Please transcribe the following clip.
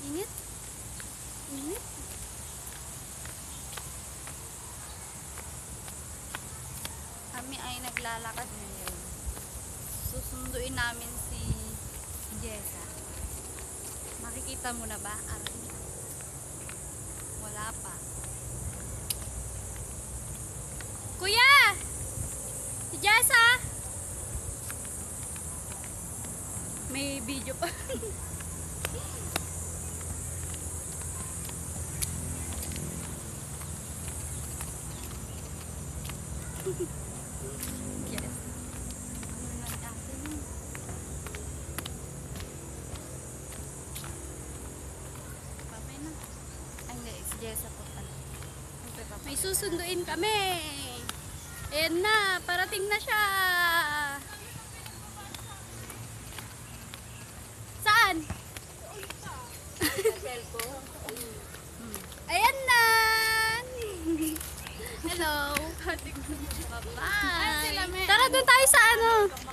Init. Init. Kami ay naglalakad ngayon. Susunduin namin si Jessa. Makikita mo na ba? Aray. Wala pa. Kuya! Si Jessa! May video pa. Yes. Ano na natin? Papay na. Ay, hindi. Si Jessa po pala. May susunduin kami. Ayan na. Parating na siya. Saan? Ayan na. Hello. Bye-bye. Tara, doon tayo sa ano.